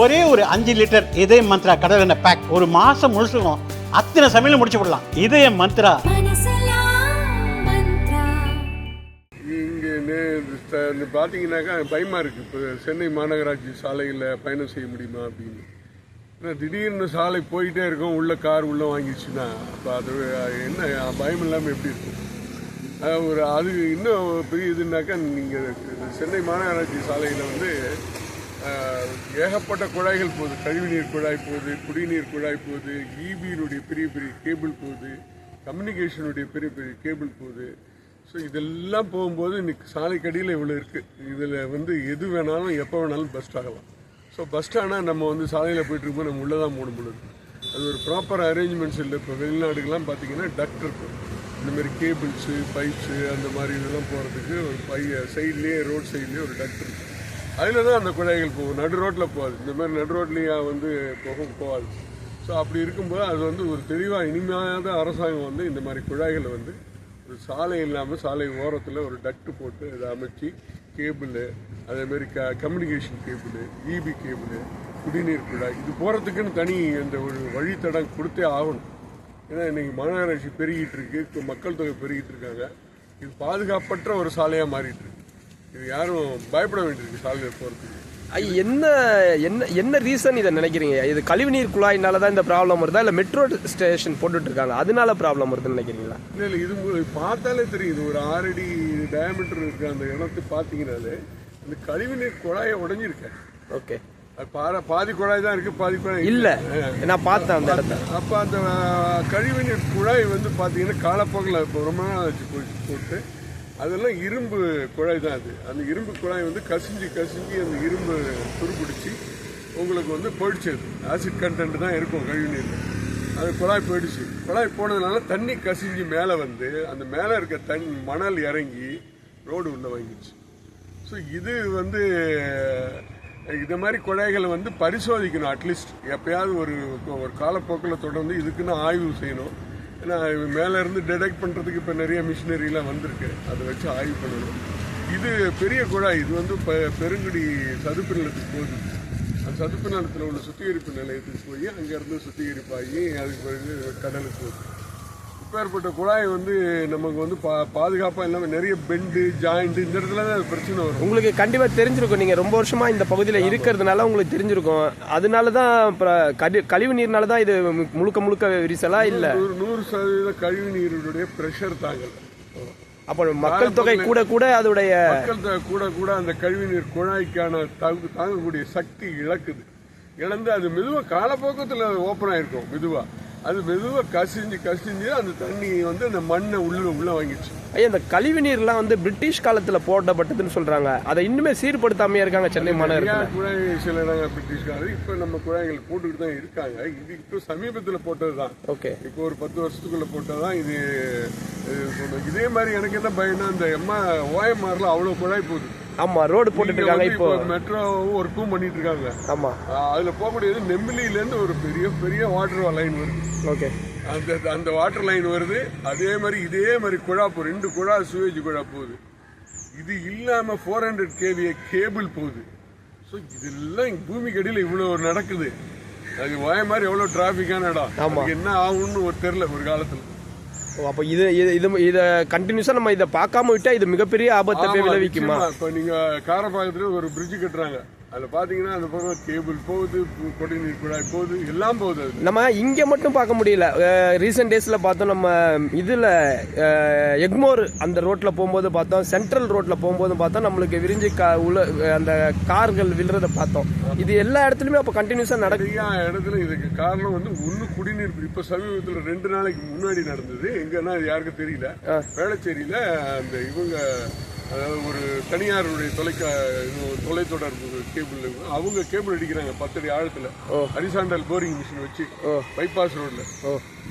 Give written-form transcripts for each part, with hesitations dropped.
ஒரே ஒரு 5 லிட்டர் இதய மந்த்ரா கடல் எண்ணெய் பேக் ஒரு மாசம் முழுசுக்கும் அத்தனை சமையல முடிச்சு விடலாம். இதய மந்த்ரா. இங்கே பார்த்தீங்கன்னாக்கா பயமாக இருக்குது. இப்போ சென்னை மாநகராட்சி சாலையில் பயணம் செய்ய முடியுமா அப்படின்னு. ஏன்னா திடீர்னு சாலை போயிட்டே இருக்கும், உள்ள கார் உள்ளே வாங்கிடுச்சுன்னா அப்போ அது என்ன பயம் இல்லாமல் எப்படி இருக்கும்? அது இன்னும் பெரிய இதுனாக்கா நீங்கள் சென்னை மாநகராட்சி சாலையில் வந்து ஏகப்பட்ட குழாய்கள் போகுது. கழிவுநீர் குழாய் போகுது, குடிநீர் குழாய் போகுது, ஈபியினுடைய பெரிய பெரிய கேபிள் போகுது, கம்யூனிகேஷனுடைய பெரிய பெரிய கேபிள் போகுது. ஸோ இதெல்லாம் போகும்போது இன்னைக்கு சாலைக்கடியில் இவ்வளோ இருக்குது. இதில் வந்து எது வேணாலும் எப்போ வேணாலும் பஸ் ஆகலாம். ஸோ பஸ் ஸ்டாண்டாக நம்ம வந்து சாலையில் போயிட்டு இருக்கும்போது நம்ம உள்ளே தான் மூட முடியுது. அது ஒரு ப்ராப்பர் அரேஞ்ச்மெண்ட்ஸ் இல்லை. இப்போ வெளிநாடுகள்லாம் பார்த்தீங்கன்னா டக்ட் இருக்கும், இந்தமாரி கேபிள்ஸு பைப்ஸு அந்த மாதிரி இதெல்லாம் போகிறதுக்கு ஒரு சைட்லேயே ரோட் சைட்லேயே ஒரு டக்ட் இருக்குது. அதில் தான் அந்த குழாய்கள் போகும், நடு ரோட்டில் போகாது. இந்த மாதிரி நடு ரோட்லேயே வந்து போகாது. ஸோ அப்படி இருக்கும்போது அது வந்து ஒரு தெளிவாக இனிமையான அரசாங்கம் வந்து இந்த மாதிரி குழாய்களை வந்து ஒரு சாலை இல்லாமல் சாலை ஓரத்தில் ஒரு டக்ட் போட்டு அதை அமைச்சு கேபிள், அதேமாரி கம்யூனிகேஷன் கேபிள், இபி கேபிள், குடிநீர் குழாய் இது போகிறதுக்குன்னு தனி அந்த ஒரு வழித்தடம் கொடுத்தே ஆகணும். ஏன்னா இன்றைக்கி மாநகராட்சி பெருகிட்டு இருக்கு, மக்கள் தொகை பெருகிட்டு இருக்காங்க. இது பாதுகாப்பற்ற ஒரு சாலையாக மாறிட்டு இருக்கு. இது யாரும் பயப்பட வேண்டியிருக்கு சாலையில் போகிறதுக்கு. என்ன என்ன என்ன ரீசன் இதை நினைக்கிறீங்க? இது கழிவுநீர் குழாயினால தான் இந்த ப்ராப்ளம் வருதா, இல்லை மெட்ரோ ஸ்டேஷன் போட்டுட்டு இருக்காங்க அதனால ப்ராப்ளம் வருதுன்னு நினைக்கிறீங்களா? இல்லை இது பார்த்தாலே தெரியுது. ஒரு 6 அடி டயமீட்டர் இருக்க அந்த இடத்தை பார்த்தீங்கன்னாலே அந்த கழிவுநீர் குழாயை உடஞ்சிருக்கேன். ஓகே, பாதி குழாய் தான் இருக்கு, பாதி குழாய் இல்லை. நான் பார்த்தேன் அந்த இடத்த. அப்போ அந்த கழிவுநீர் குழாய் வந்து பார்த்தீங்கன்னா காலப்போக்கில் இப்போ ரொம்ப நாள் வச்சு போட்டு அதெல்லாம் இரும்பு குழாய் தான். அந்த இரும்பு குழாய் வந்து கசிஞ்சு அந்த இரும்பு துருப்பிடிச்சு உங்களுக்கு வந்து போயிடுச்சு. ஆசிட் கண்டென்ட் தான் இருக்கும் கழிவுநீர். அது குழாய் போயிடுச்சு. குழாய் போனதுனால தண்ணி கசிஞ்சு மேலே வந்து அந்த மேலே இருக்க மணல் இறங்கி ரோடு உள்ள வாங்கிடுச்சு. ஸோ இது வந்து இந்த மாதிரி குழாய்களை வந்து பரிசோதிக்கணும். அட்லீஸ்ட் எப்பயாவது ஒரு காலப்போக்கில் தொடர்ந்து இதுக்குன்னு ஆய்வு செய்யணும். ஏன்னா மேலேருந்து டிடெக்ட் பண்ணுறதுக்கு இப்போ நிறைய மிஷினரிலாம் வந்திருக்கு, அதை வச்சு ஆய்வு பண்ணணும். இது பெரிய குழாய். இது வந்து பெருங்குடி சதுப்பு நிலத்துக்கு போகுது. அந்த சதுப்பு நிலத்தில் உள்ள சுத்திகரிப்பு நிலையத்துக்கு போய் அங்கேருந்து சுத்திகரிப்பாகி அதுக்கு பிறகு கடலுக்கு போகுது. இப்பேற்பட்ட குழாய் வந்து நமக்கு வந்து பாதுகாப்பாக இல்லாமல் நிறைய பெண்டு ஜாயிண்ட் இந்த இடத்துல தான் பிரச்சனை வரும். உங்களுக்கு கண்டிப்பாக தெரிஞ்சிருக்கும். நீங்கள் ரொம்ப வருஷமாக இந்த பகுதியில் இருக்கிறதுனால உங்களுக்கு தெரிஞ்சிருக்கும். அதனால தான் கழிவு நீர்னால தான் இது முழுக்க விரிசலா இல்லை? 100% கழிவு நீருடைய ப்ரெஷர் தாங்கல. அப்போ மக்கள் தொகை கூட அதோடைய மக்கள் தொகை கூட அந்த கழிவுநீர் குழாய்க்கான தாங்கக்கூடிய சக்தி இழந்து அது மெதுவாக காலப்போக்கத்தில் ஓப்பன் ஆயிருக்கும். அது மெதுவாக கசிஞ்சு அந்த தண்ணி வந்து அந்த மண்ணை உள்ள வாங்கிடுச்சு. ஐயா, இந்த கழிவு நீர்லாம் வந்து பிரிட்டிஷ் காலத்தில் போடப்பட்டதுன்னு சொல்றாங்க. அதை இன்னுமே சீர்படுத்தாமையா இருக்காங்க சென்னை மாநகரத்தில். குழாய் சில பிரிட்டிஷ்காரர் இப்போ நம்ம குழாய்கள் போட்டுக்கிட்டு தான் இருக்காங்க. இது இப்போ சமீபத்தில் போட்டது தான். ஓகே, இப்போ ஒரு 10 வருஷத்துக்குள்ள போட்டதான் இது. இதே மாதிரி எனக்கு என்ன பயம்னா இந்த ஓஎம்ஆர்ல அவ்வளோ குழாய் போகுது. ஆமா, ரோடு போட்டுட்டு இருக்காங்க. இப்போ மெட்ரோவும் ஒர்க்கும் பண்ணிட்டு இருக்காங்க. ஆமா, அதுல போகக்கூடியது நெம்பிலியிலேருந்து ஒரு பெரிய வாட்டர் லைன் வருது. ஓகே, அந்த வாட்டர் லைன் வருது. இதே மாதிரி குழா 2 குழா சுவேஜ் குழா போகுது. இது இல்லாம 400 kVA கேபிள் போகுது. ஸோ இதெல்லாம் பூமிக்கு அடியில் இவ்வளவு நடக்குது. அது வாய மாதிரி எவ்வளவு டிராபிக்கான இடம். என்ன ஆகும்னு தெரியல ஒரு காலத்துல. அப்போ இதை கண்டினியூஸா நம்ம இதை பார்க்காம விட்டா இது மிகப்பெரிய ஆபத்தை விளைவிக்குமா? இப்போ நீங்க காரப்பாக்கத்துல ஒரு பிரிட்ஜ் கட்டுறாங்க. அதில் பார்த்தீங்கன்னா அந்த பக்கம் கேபிள் போகுது, குடிநீர் குழாய் போகுது, எல்லாம் போகுது. நம்ம இங்கே மட்டும் பார்க்க முடியல. ரீசெண்ட் டேஸில் பார்த்தோம், நம்ம இதில் எக்மோர் அந்த ரோட்டில் போகும்போது பார்த்தோம், சென்ட்ரல் ரோட்டில் போகும்போது பார்த்தோம், நம்மளுக்கு விரிஞ்சு அந்த கார்கள் விழுறதை பார்த்தோம். இது எல்லா இடத்துலையுமே அப்போ கண்டினியூஸாக நடக்கும். நிறையா இடத்துல இதுக்கு காரணம் வந்து குடிநீர். இப்போ சமீபத்தில் 2 நாளைக்கு முன்னாடி நடந்தது. எங்கன்னா அது யாருக்கும் தெரியல. வேளச்சேரியில் அந்த அதாவது ஒரு தனியாருடைய தொலைத்தொடர்பு கேபிள் அவங்க கேபிள் அடிக்கிறாங்க 10 அடி ஆழத்துல ஹரிசாண்டல் போரிங் மிஷின் வச்சு பைபாஸ் ரோட்ல.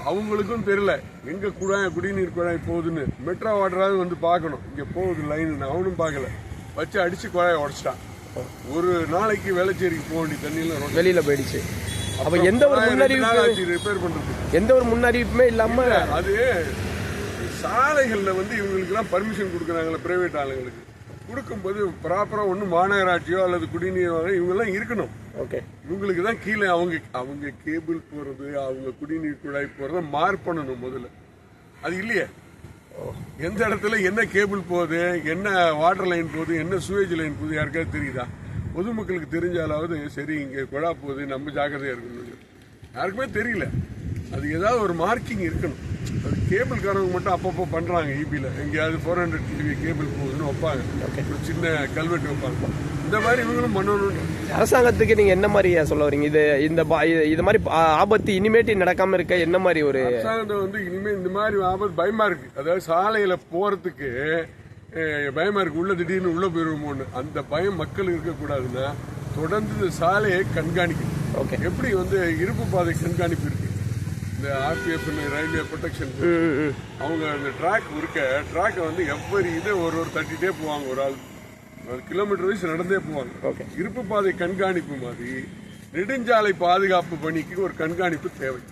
அவங்களுக்கும் தெரியல எங்க குடிநீர் குழாய் போகுதுன்னு. மெட்ரோ வாட்டராவது வந்து பார்க்கணும் இங்க போகுது லைன். அவனும் பார்க்கல, வச்சு அடிச்சு குழாயை உடச்சிட்டான். ஒரு நாளைக்கு வேளச்சேரிக்கு போக வேண்டிய தண்ணியெல்லாம் வெளியில போயிடுச்சு. அப்ப எந்த ஒரு முன்னறிவிப்பு ரிப்பேர் பண்றது, எந்த ஒரு முன்னறிவிப்புமே இல்லாம அது சாலைகள்ல வந்து இவங்களுக்கு எல்லாம் பர்மிஷன் கொடுக்குறாங்களே பிரைவேட் ஆளுங்களுக்கு. கொடுக்கும்போது ப்ராப்பராக ஒன்றும் மாநகராட்சியோ அல்லது குடிநீர் இவங்கெல்லாம் இருக்கணும். ஓகே, இவங்களுக்கு தான் கீழே அவங்க கேபிள் போகிறது, அவங்க குடிநீர் குழாய் போகிறத மார்க் பண்ணணும் முதல்ல. அது இல்லையே. எந்த இடத்துல என்ன கேபிள் போகுது, என்ன வாட்டர் லைன் போகுது, என்ன சுவேஜ் லைன் போகுது யாருக்காவது தெரியுதா? பொதுமக்களுக்கு தெரிஞ்சாலாவது சரி இங்கே குழா போகுது, நம்ம ஜாக்கிரதையாக இருக்கணும். யாருக்குமே தெரியல. அது ஏதாவது ஒரு மார்க்கிங் இருக்கணும். அது கேபிள்காரங்க மட்டும் அப்பப்போ பண்ணுறாங்க. ஈபியில் எங்கேயாவது 400 kV கேபிள் போகுதுன்னு வைப்பாங்க, ஒரு சின்ன கல்வெட்டு வைப்பாங்க. இந்த மாதிரி இவங்களும் பண்ணணும். அரசாங்கத்துக்கு நீங்க என்ன மாதிரி சொல்ல வரீங்க? இது மாதிரி ஆபத்து இனிமேட்டு நடக்காம இருக்க என்ன மாதிரி ஒரு அரசாங்கம் வந்து இனிமே இந்த மாதிரி ஆபத்து பயமா இருக்கு. அதாவது சாலையில போறதுக்கு பயமா இருக்கு. உள்ள திடீர்னு உள்ள போயிருவோமோன்னு அந்த பயம் மக்கள் இருக்கக்கூடாதுன்னா தொடர்ந்து இந்த சாலையை கண்காணிக்கணும். எப்படி வந்து இருப்பு பாதை கண்காணிப்பு இருக்கு, இந்த RPF ரயில்வே ப்ரொடெக்ஷன் அவங்க அந்த ட்ராக்கை வந்து எவ்வளவு இதை ஒரு தட்டிட்டே போவாங்க. ஒரு ஆள் கிலோமீட்டர் வைஸ் நடந்தே போவாங்க. இருப்பு பாதை கண்காணிப்பு மாதிரி நெடுஞ்சாலை பாதுகாப்பு பணிக்கு ஒரு கண்காணிப்பு தேவை.